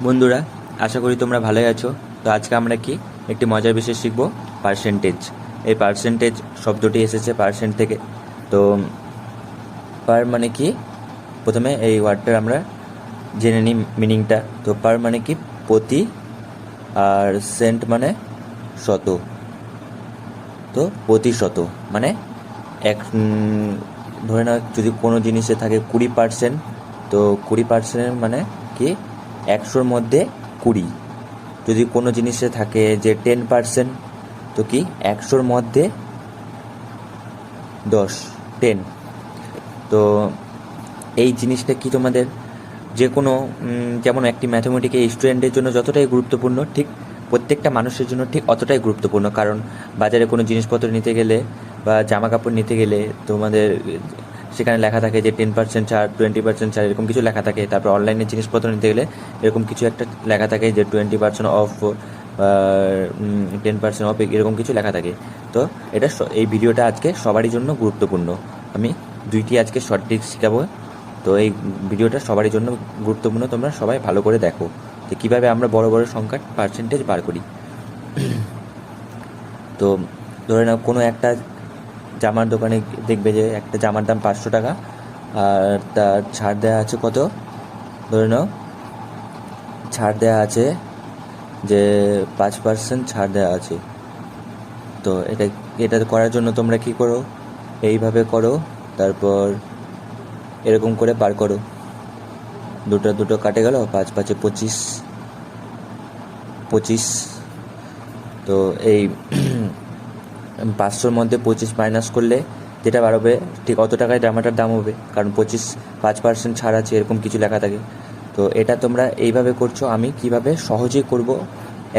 বন্ধুরা, আশা করি তোমরা ভালোই আছো। তো আজকে আমরা কি একটি মজার বিষয় শিখব, পার্সেন্টেজ। এই পার্সেন্টেজ শব্দটি এসেছে পার্সেন্ট থেকে। তো পার মানে কি, প্রথমে এই ওয়ার্ডটার আমরা জেনে নিই মিনিংটা। তো পার মানে কি প্রতি, আর সেন্ট মানে শত। তো প্রতিশত মানে এক, ধরে নাও যদি কোনো জিনিসে থাকে 20%, তো 20% মানে কি 100-র মধ্যে 20। যদি কোনো জিনিসে থাকে যে 10%, তো কি 100-র মধ্যে 10। তো এই জিনিসটা কি তোমাদের যে কোনো যেমন একটি ম্যাথমেটিক্যাল স্টুডেন্টের জন্য যতটাই গুরুত্বপূর্ণ, ঠিক প্রত্যেকটা মানুষের জন্য ঠিক অতটাই গুরুত্বপূর্ণ। কারণ বাজারে কোনো জিনিসপত্র নিতে গেলে বা জামা কাপড় নিতে গেলে তোমাদের সেখানে লেখা থাকে যে 10% ছাড়, 20% ছাড়, এরকম কিছু লেখা থাকে। তারপর অনলাইনে জিনিসপত্র নিতে গেলে এরকম কিছু একটা লেখা থাকে যে 20% অফ, 10% অফ, এরকম কিছু লেখা থাকে। তো এটা এই ভিডিওটা আজকে সবারই জন্য গুরুত্বপূর্ণ। আমি দুইটি আজকে শর্ট ট্রিক শেখাবো। তো এই ভিডিওটা সবারই জন্য গুরুত্বপূর্ণ, তোমরা সবাই ভালো করে দেখো যে কীভাবে আমরা বড় বড় সংখ্যার পার্সেন্টেজ বার করি। তো ধরে নাও কোনো একটা জামার দোকানে দেখবে যে একটা জামার দাম 500 টাকা, আর তার ছাড় দেওয়া আছে কত, ধরে নাও ছাড় দেওয়া আছে যে 5% ছাড় দেওয়া আছে। তো এটা করার জন্য তোমরা কি করো, এইভাবে করো, তারপর এরকম করে বার করো। দুটো কাটে গেল, 5 5 25, তো এই 500-র মধ্যে 25 মাইনাস করলে যেটা বাড়বে ঠিক অত টাকায় জামাটার দাম হবে, কারণ 5% ছাড় আছে, এরকম কিছু লেখা থাকে। তো এটা তোমরা এইভাবে করছো, আমি কিভাবে সহজেই করব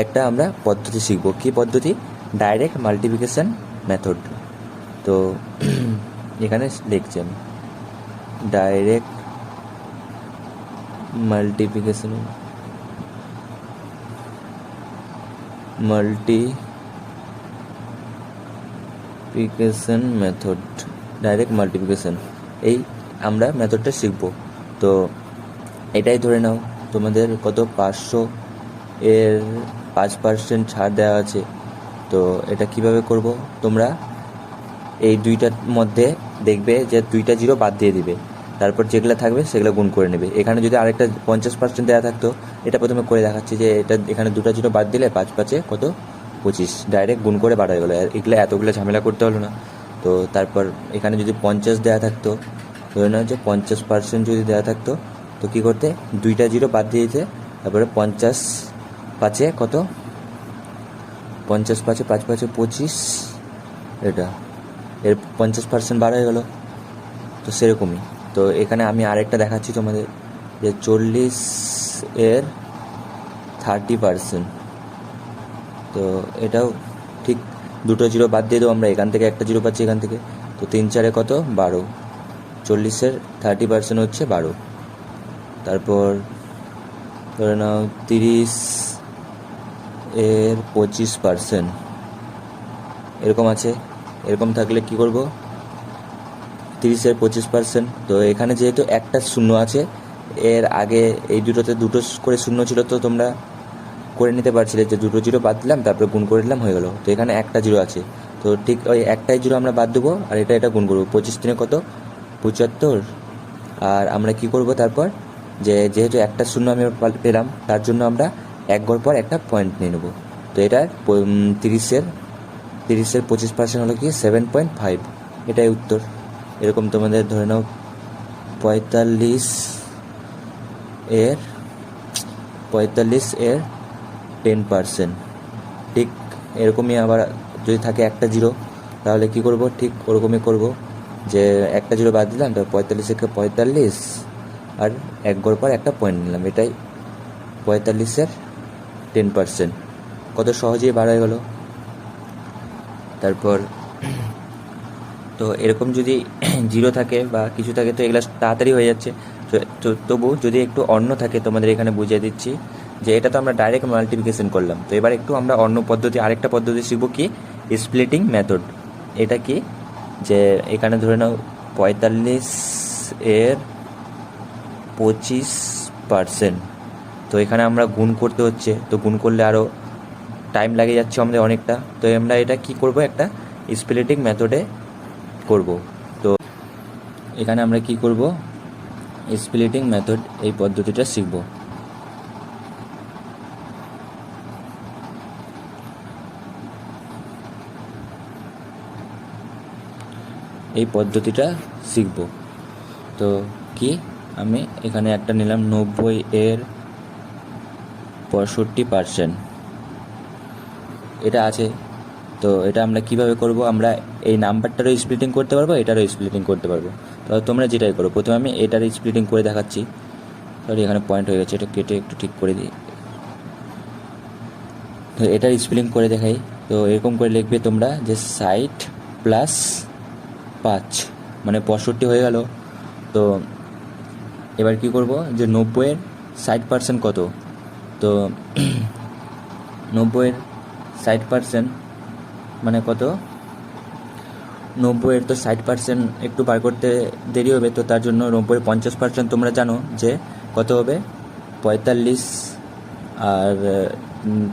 একটা আমরা পদ্ধতি শিখব। কি পদ্ধতি? Direct multiplication method. তো এখানে লিখছি আমি direct multiplication method, direct multiplication, এই আমরা মেথডটা শিখব। তো এটাই ধরে নাও তোমাদের কত 500 এর 5% ছাড় দেওয়া আছে। তো এটা কিভাবে করব, তোমরা এই দুইটার মধ্যে দেখবে যে 2টা জিরো বাদ দিয়ে দিবে, তারপর যেগুলো থাকবে সেগুলো গুণ করে নেবে। এখানে যদি আরেকটা 50% দেওয়া থাকতো, এটা প্রথমে করে দেখাচ্ছি যে এটা এখানে 2টা জিরো বাদ দিলে 5 5 কত 25, ডাইরেক্ট গুণ করে বাড়া গেলো। এতগুলো ঝামেলা করতে হলো না। তো তারপর এখানে যদি 50 দেওয়া থাকতো, ধরে নাও যে 50% যদি দেওয়া থাকতো, তো কী করতে 2টা জিরো বাদ দিয়ে দিতে, তারপরে 50 5 কত 50 5 5 5 25, এটা এর 50% বার হয়ে গেলো। তো সেরকমই। তো এখানে আমি আরেকটা দেখাচ্ছি তোমাদের যে 40 এর 30%। তো এটাও ঠিক 2টো জিরো বাদ দিয়ে দেবো আমরা, এখান থেকে একটা জিরো পাচ্ছি এখান থেকে। তো 3 4 কত 12, 40-এর 30% হচ্ছে 12। তারপর ধরে নাও 30 এর 25%, এরকম আছে। এরকম থাকলে কি করব, 30 এর 25%। তো এখানে যেহেতু একটা শূন্য আছে, এর আগে এই দুটোতে দুটো করে শূন্য ছিল, তো তোমরা করে নিতে পারছিলে যে 2টো জিরো বাদ দিলাম, তারপরে গুণ করে দিলাম, হয়ে গেলো। তো এখানে একটা জিরো আছে, তো ঠিক ওই একটাই জিরো আমরা বাদ দেবো, আর এটা গুণ করবো। 25 3 কত 75। আর আমরা কি করব তারপর, যেহেতু একটা শূন্য আমি পেলাম, তার জন্য আমরা এক ঘর পর একটা পয়েন্ট নিয়ে নেবো। তো এটা 30-এর 25% হলো কি 7.5, এটাই উত্তর। এরকম তোমাদের ধরে নাও 45 এর 10%, ঠিক এরকমই। আবার যদি থাকে একটা জিরো, তাহলে কি করব, ঠিক ওরকমই করব, যে একটা জিরো বাদ দিলাম, তারপর 45 45, আর এক গড় পর একটা পয়েন্ট নিলাম, এটাই 45-এর 10%। কত সহজেই বার হয়ে গেল। তারপর তো এরকম যদি জিরো থাকে বা কিছু থাকে, তো এগুলো তাড়াতাড়ি হয়ে যাচ্ছে। তো তবু যদি একটু অন্য থাকে, তোমাদের এখানে বুঝিয়ে দিচ্ছি যে এটা তো আমরা ডাইরেক্ট মাল্টিপ্লিকেশন করলাম। তো এবার একটু আমরা অন্য পদ্ধতি, আরেকটা পদ্ধতি শিখব, কি স্প্লিটিং মেথড। এটা কি, যে এখানে ধরে নাও 45 এর 25%, তো এখানে আমরা গুণ করতে হচ্ছে, তো গুণ করলে আরও টাইম লাগে যাচ্ছে আমাদের অনেকটা। তো আমরা এটা কি করব, একটা স্প্লিটিং মেথডে করব। তো এখানে আমরা কি করব, স্প্লিটিং মেথড এই পদ্ধতিটা শিখব। এই পদ্ধতিটা শিখব। তো কি, আমি এখানে একটা নিলাম 90 এর 65%, এটা আছে। তো এটা আমরা কিভাবে করব, আমরা এই নাম্বারটারও স্প্লিটিং করতে পারবো, এটারও স্প্লিটিং করতে পারবো। তো তোমরা যেটাই করো, প্রথমে আমি এটার স্প্লিটিং করে দেখাচ্ছি। সরি, এখানে পয়েন্ট হয়ে গেছে, এটা কেটে একটু ঠিক করে দিই। তো এটার স্প্লিটিং করে দেখাই। তো এরকম করে লিখবে তোমরা যে 60 প্লাস 5 মানে 65 হয়ে গেল। তো এবার কি করব, যে 90-এর 60% কত, তো 90-এর 60% মানে কত, 90-এর তো 60% একটু বার করতে দেরি হবে। তো তার জন্য 90-এর 50% তোমরা জানো যে কত হবে, 45, আর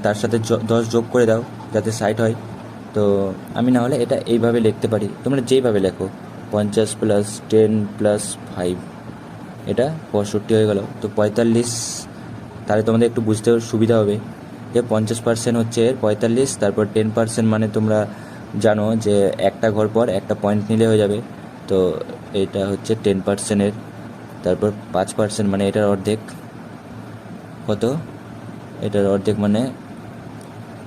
তার সাথে 10 যোগ করে দাও যাতে 60 হয়। তো আমি না হলে এটা এইভাবে লিখতে পারি, তোমরা যেইভাবে লেখো, 50 প্লাস 10 প্লাস 5, এটা 65 হয়ে গেল। তো 45, তাহলে তোমাদের একটু বুঝতে সুবিধা হবে যে 50% হচ্ছে এর 45, তারপর 10% মানে তোমরা জানো যে একটা ঘর পর একটা পয়েন্ট নিলে হয়ে যাবে। তো এটা হচ্ছে 10%-এর, তারপর 5% মানে এটার অর্ধেক, কত, এটার অর্ধেক মানে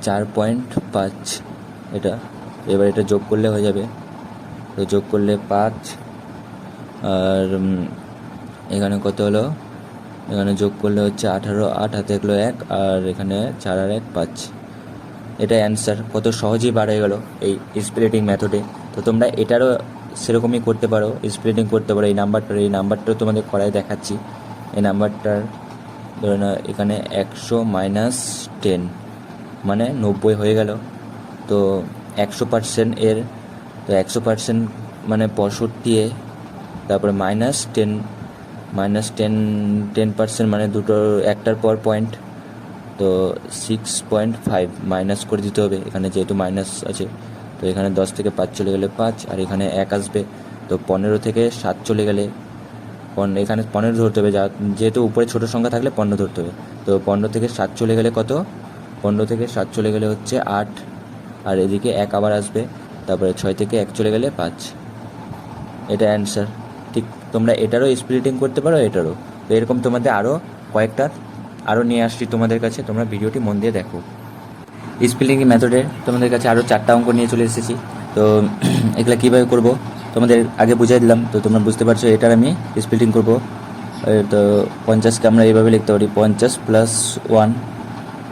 4.5 এটা। এবার এটা যোগ করলে হয়ে যাবে। তো যোগ করলে 5, আর এখানে কত হলো, এখানে যোগ করলে হচ্ছে 18, 8 হাতে গেলো 1, আর এখানে 4 আর 1 5। এটা অ্যান্সার। কত সহজেই বার হয়ে গেল এই স্প্লিটিং মেথডে। তো তোমরা এটারও সেরকমই করতে পারো, স্প্লিটিং করতে পারো। এই নাম্বারটাও তোমাদের করায় দেখাচ্ছি। এই নাম্বারটার ধরে না, এখানে 100 মাইনাস 10 মানে 90 হয়ে গেল। তো 100% এর, তো 100% মানে 65, তারপরে -10% মানে দুটোর একটার পর পয়েন্ট, তো 6.5 মাইনাস করে দিতে হবে এখানে যেহেতু মাইনাস আছে। তো এখানে 10 থেকে 5 চলে গেলে 5, আর এখানে 1 আসবে। তো 15 থেকে 7 চলে গেলে এখানে 15 ধরতে হবে, যেহেতু উপরে ছোটো সংখ্যা থাকলে 15 ধরতে হবে। তো 15 থেকে 7 চলে গেলে কত, 15 থেকে 7 চলে গেলে হচ্ছে 8, আর এদিকে 1 আবার আসবে। তারপরে 6 থেকে 1 চলে গেলে 5, এটা অ্যান্সার। ঠিক তোমরা এটারও স্প্লিটিং করতে পারো, এটারও। তো এরকম তোমাদের আরও কয়েকটা আরও নিয়ে আসছি তোমাদের কাছে, তোমরা ভিডিওটি মন দিয়ে দেখো। স্প্লিটিং মেথডে তোমাদের কাছে আরও 4টা অঙ্ক নিয়ে চলে এসেছি। তো এগুলো কীভাবে করব তোমাদের আগে বুঝিয়ে দিলাম, তো তোমরা বুঝতে পারছো। এটার আমি স্প্লিটিং করব। তো 50কে আমরা এইভাবে লিখতে পারি, 50 প্লাস 1।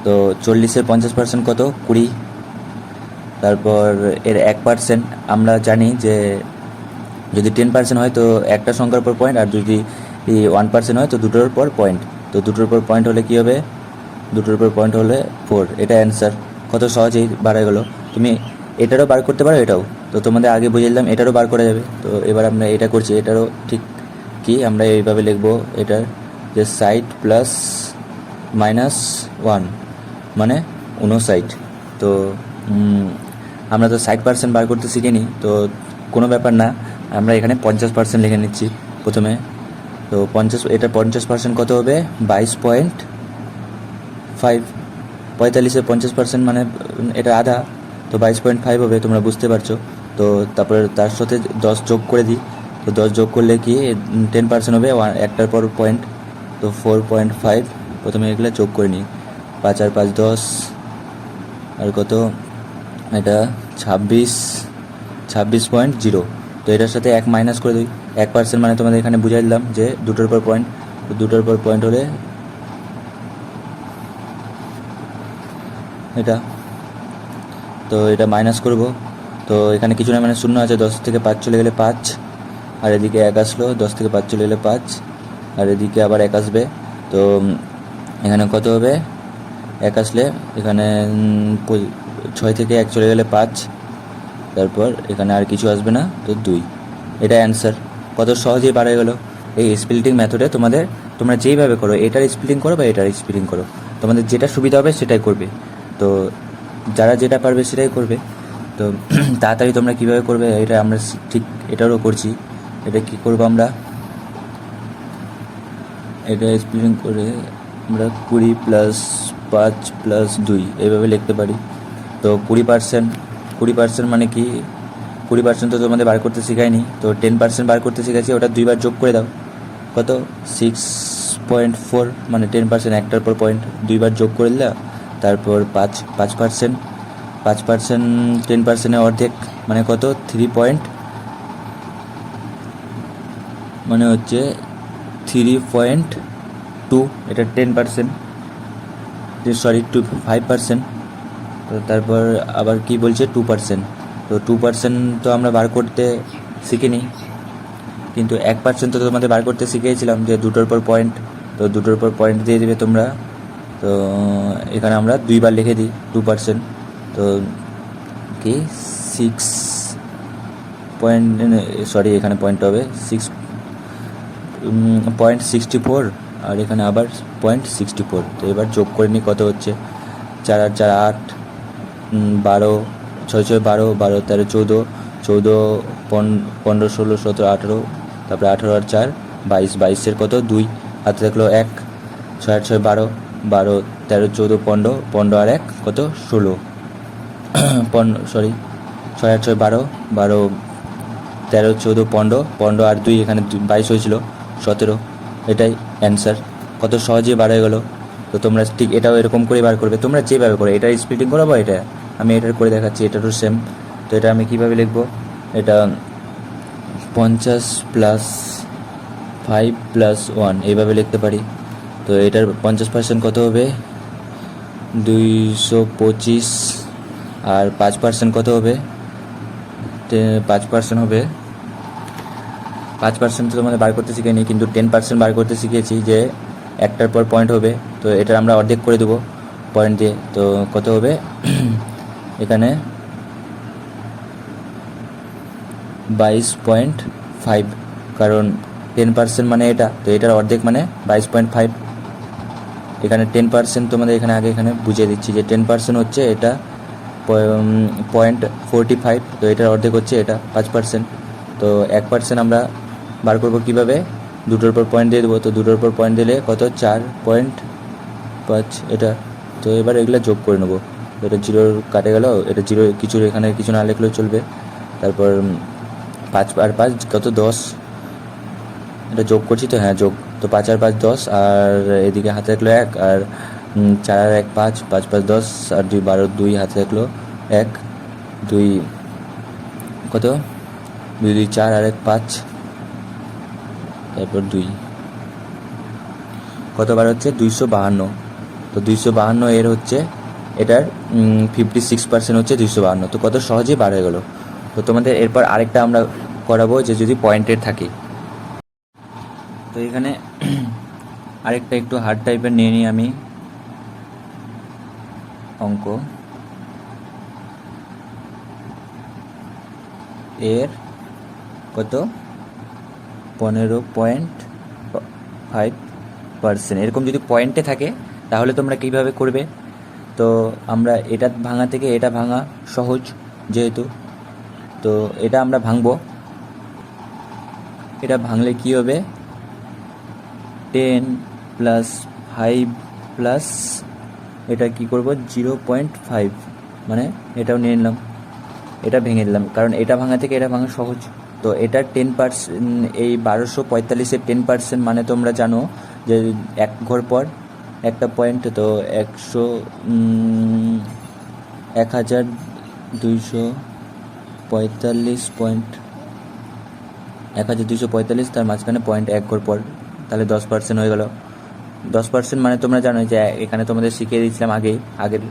তো 40-এর 50% কত, 20। তারপর এর 1% আমরা জানি যে যদি 10% হয় তো একটা সংখ্যার পর পয়েন্ট, আর যদি 1% হয় তো দুটোর পর পয়েন্ট। তো দুটোর পর পয়েন্ট হলে কী হবে, দুটোর পর পয়েন্ট হলে 4, এটা অ্যান্সার। কত সহজেই বার হয়ে গেলো। তুমি এটারও বার করতে পারো, এটাও। তো তোমাদের আগে বুঝিয়ে দিলাম এটারও বার করা যাবে। তো এবার আমরা এটা করছি, এটারও ঠিক কি আমরা এইভাবে লিখবো, এটার যে 60 প্লাস -1 মানে 59। তো আমরা তো 60% বার করতে শিখিনি, তো কোনো ব্যাপার না, আমরা এখানে 50% লিখে নিচ্ছি প্রথমে। তো 50, এটা 50% কত হবে, 22.5। 45-এর 50% মানে এটা আধা, তো 22.5 হবে, তোমরা বুঝতে পারছো। তো তারপরে তার সাথে 10 যোগ করে দিই। তো 10 যোগ করলে কি 10% হবে, একটার পর পয়েন্ট। তো 4.5 প্রথমে এগুলো যোগ করে নিই। 5 আর 5 10, আর কত, এটা 26.0। তো এটার সাথে 1 মাইনাস করে দিই। 1% মানে তোমাদের এখানে বুঝাই দিলাম যে দুটোর পর পয়েন্ট। তো দুটোর পর পয়েন্ট হলে এটা, তো এটা মাইনাস করব। তো এখানে কিছু না, মানে শূন্য আছে, 10 থেকে 5 চলে গেলে 5, আর এদিকে 1 আসলো, 10 থেকে 5 চলে গেলে 5, আর এদিকে আবার 1 আসবে। তো এখানে কত হবে, 1 আসলে এখানে 6 থেকে 1 চলে গেলে 5, তারপর এখানে আর কিছু আসবে না, তো 2, এটা অ্যান্সার। কত সহজেই বার হয়ে গেলো। এই স্প্লিটিং মেথডে তোমরা যেইভাবে করো, এটার স্প্লিটিং করো বা এটার স্প্লিটিং করো, তোমাদের যেটা সুবিধা হবে সেটাই করবে। তো যারা যেটা পারবে সেটাই করবে। তো তাড়াতাড়ি তোমরা কীভাবে করবে এটা আমরা ঠিক এটারও করছি। এটা কি করবো আমরা, এটা স্প্লিটিং করে আমরা 20 + 5 + 2 এইভাবে লিখতে পারি। তো 20% মানে কি, 20% তো তোমাদের বার করতে শেখায়নি, তো 10% বার করতে শিখেছি, ওটা 2বার যোগ করে দাও। কত 6.4, মানে 10% একটার পর পয়েন্ট 2বার যোগ করে দিলা। তারপর 5%, 10%-এর অর্ধেক মানে কত 3 মানে হচ্ছে 3.2, এটা 10%, সরি 5%। তো তারপর আবার কি বলছে 2%। তো 2% তো আমরা বার করতে শিখিনি, কিন্তু 1% তো তোমাদের বার করতে শিখিয়েছিলাম যে দুটোর পর পয়েন্ট, তো দুটোর পর পয়েন্ট দিয়ে দেবে তোমরা। তো এখানে আমরা 2বার লিখে দিই 2%। তো কি 6 এখানে পয়েন্ট হবে 6.64, আর এখানে আবার 0.64। তো এবার যোগ করে নিই কত হচ্ছে, 4 আর 4 8, 12, 6 6 12, 12 13 14, 14 15 16 17 18, তারপরে 18 আর 4 22, 22-এর কত 2 হাতে থাকলো 1, 6 আর 6 12, 12 13 14 15, 15 আর 1 কত 16, 6 আর 6 12, 12 13 14 15, 15 আর 2 এখানে 22 হয়েছিল 17। এটাই অ্যান্সার। কত সহজে বার হয়ে গেলো। তো তোমরা ঠিক এটাও এরকম করে বার করবে, তোমরা যেভাবে করো, এটার স্প্লিটিং করো বা এটা আমি এটার করে দেখাচ্ছি, এটারও সেম। তো এটা আমি কীভাবে লিখবো, এটা 50 + 5 + 1 এইভাবে লিখতে পারি। তো এটার 50% কত হবে 225, আর 5% কত হবে 5% হবে 5% তো তোমাদের বার করতে শিখিনি, কিন্তু 10% বার করতে শিখেছি যে একটার পর পয়েন্ট হবে। তো এটা আমরা অর্ধেক করে দেবো পয়েন্ট দিয়ে। তো কত হবে এখানে 22.5, কারণ 10% মানে এটা, তো এটার অর্ধেক মানে 22.5। এখানে 10% তোমাদের এখানে বুঝিয়ে দিচ্ছি যে 10% হচ্ছে এটা 0.45, তো এটার অর্ধেক হচ্ছে এটা 5%। তো 1% আমরা বার করবো কীভাবে, দুটোর পর পয়েন্ট দিয়ে দেবো। তো দুটোর পর পয়েন্ট দিলে কত 4.5 এটা। তো এবার এগুলো যোগ করে নেবো, এটা 0 কাটে গেল, এটা 0 কিছু এখানে কিছু না লিখলেও চলবে। তারপর 5 আর 5 কত 10, এটা যোগ করছি তো, হ্যাঁ যোগ। তো 5 আর 5 10, আর এদিকে হাতে রাখলো 1, আর 4 আর 1 5, 5 5 10, আর 2 12, 2 হাতে রাখলো 1, 2 কত 2 2 4, আর 1 5, তারপর 2 কতবার হচ্ছে 252। তো 252 এর হচ্ছে এটার 56% হচ্ছে 252। তো কত সহজেই বার হয়ে গেলো। তো তোমাদের এরপর আরেকটা আমরা করাবো যে যদি পয়েন্টেড থাকে। তো এখানে আরেকটা একটু হার্ড টাইপের নিয়ে নিই আমি অঙ্ক। এর কত 15.5%, এরকম যদি পয়েন্টে থাকে তাহলে তোমরা কীভাবে করবে। তো আমরা এটা ভাঙা থেকে এটা ভাঙা সহজ যেহেতু, তো এটা আমরা ভাঙবো। এটা ভাঙলে কি হবে 10 + 5 প্লাস এটা কি করব 0.5, মানে এটাও নিয়ে নিলাম, এটা ভেঙে দিলাম, কারণ এটা ভাঙা থেকে এটা ভাঙা সহজ। তো এটা 10%, এই 1245-এর 10% মানে তোমরা জানো যে এক ঘর পর একটা পয়েন্ট। তো 1245, তার মাঝখানে পয়েন্ট এক ঘর পর, তাহলে 10% হয়ে গেল। 10% মানে তোমরা জানো যে এখানে তোমাদের শিখিয়ে দিয়েছিলাম আগের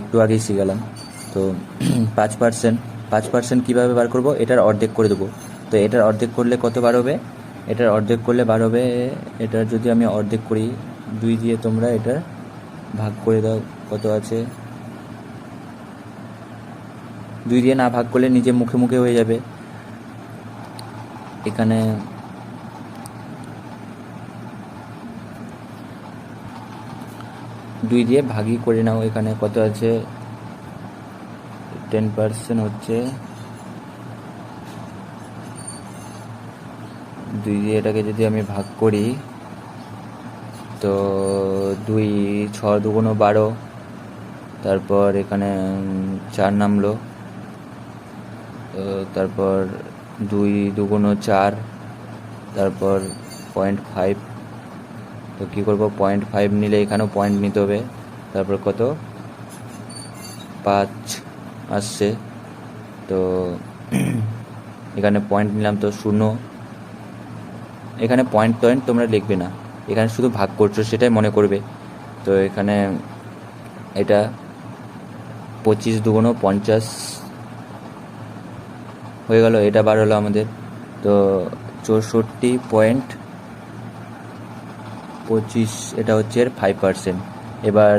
একটু আগেই শিখালাম। তো 5% কীভাবে বার করব, এটার অর্ধেক করে দেবো। তো এটার অর্ধেক করলে কত বার হবে, এটার অর্ধেক করলে বার হবে, এটার যদি আমি অর্ধেক করি 2 দিয়ে তোমরা এটার ভাগ করে দাও, কত আছে 2 দিয়ে না ভাগ করলে নিজে মুখে মুখে হয়ে যাবে। এখানে 2 দিয়ে ভাগই করে নাও। এখানে কত আছে, 10% হচ্ছে 2 দিয়ে এটাকে যদি আমি ভাগ করি তো 2 6 দুগুণ 12, তারপর এখানে 4 নামলো, তারপর 2 দুগুণ 4, তারপর 0.5। তো কী করবো, 0.5 নিলে এখানেও পয়েন্ট নিতে হবে। তারপর কত, 5 আসছে। তো এখানে পয়েন্ট নিলাম, তো 0। এখানে পয়েন্ট তোমরা লিখবে না, এখানে শুধু ভাগ করছো সেটাই মনে করবে। তো এখানে এটা 25 দুগুণ 50 হয়ে গেল, এটা বার হলো আমাদের। তো 64.25, এটা হচ্ছে এর 5%। এবার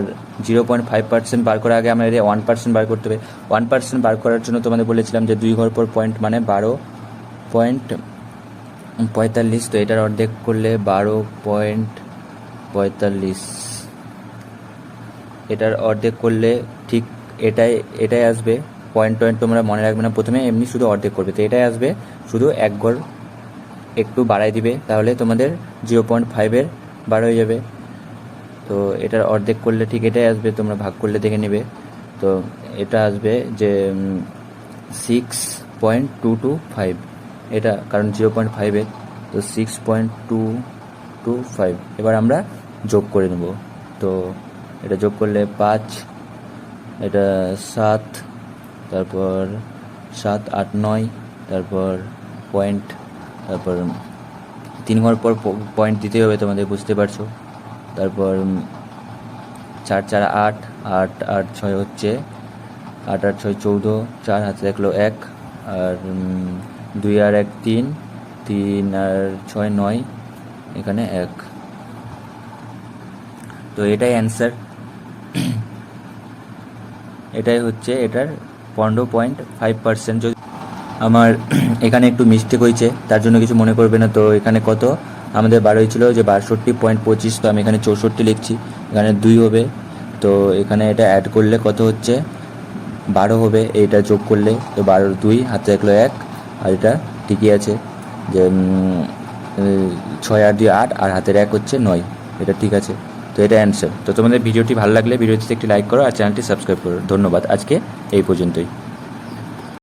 0.5% বার করার আগে আমাদের 1% বার করতে হবে। 1% বার করার জন্য তোমাদের বলেছিলাম যে 2 ঘর পর পয়েন্ট মানে 12.45। তো এটার অর্ধেক করলে 12.45, এটার অর্ধেক করলে ঠিক এটাই আসবে। পয়েন্ট তোমরা মনে রাখবে না, প্রথমে এমনি শুধু অর্ধেক করবে, তো এটাই আসবে। শুধু 1 ঘর একটু বাড়াই দিবে, তাহলে তোমাদের 0.5-এর বার হয়ে যাবে। তো এটার অর্ধেক করলে ঠিক এটাই আসবে, তোমরা ভাগ করলে দেখে নেবে। তো এটা আসবে যে 6.225, এটা কারণ 0.5-এর, তো 6.225। এবার আমরা যোগ করে নেব। তো এটা যোগ করলে 5, এটা 7, তারপর 7 8 9, তারপর পয়েন্ট, তারপর 3 ঘর পর পয়েন্ট দিতে হবে, তোমাদের বুঝতে পারছো। তারপর 4 4 8, 8 8 6 হচ্ছে 8 8 6 14, 4 হাতে রাখলো 1, আর 2 আর 1 3, 3 আর 6 9, এখানে 1। তো এটাই অ্যান্সার, এটাই হচ্ছে এটার 15.5%। যদি আমার এখানে একটু মিস্টেক হয়েছে, তার জন্য কিছু মনে করবে না। তো এখানে কত আমাদের বার হয়েছিল যে 62.25, তো আমি এখানে 64 লিখছি, এখানে 2 হবে। তো এখানে এটা অ্যাড করলে কত হচ্ছে, 12 হবে। এইটা যোগ করলে তো 12 2 হাতে রাখলো 1, আর এটা ঠিকই আছে যে 6 আর 2 8, আর হাতের 1 হচ্ছে 9, এটা ঠিক আছে। তো এটা অ্যান্সার। তো তোমাদের ভিডিওটি ভালো লাগলে ভিডিওটিতে একটি লাইক করো আর চ্যানেলটি সাবস্ক্রাইব করো। ধন্যবাদ, আজকে এই পর্যন্তই।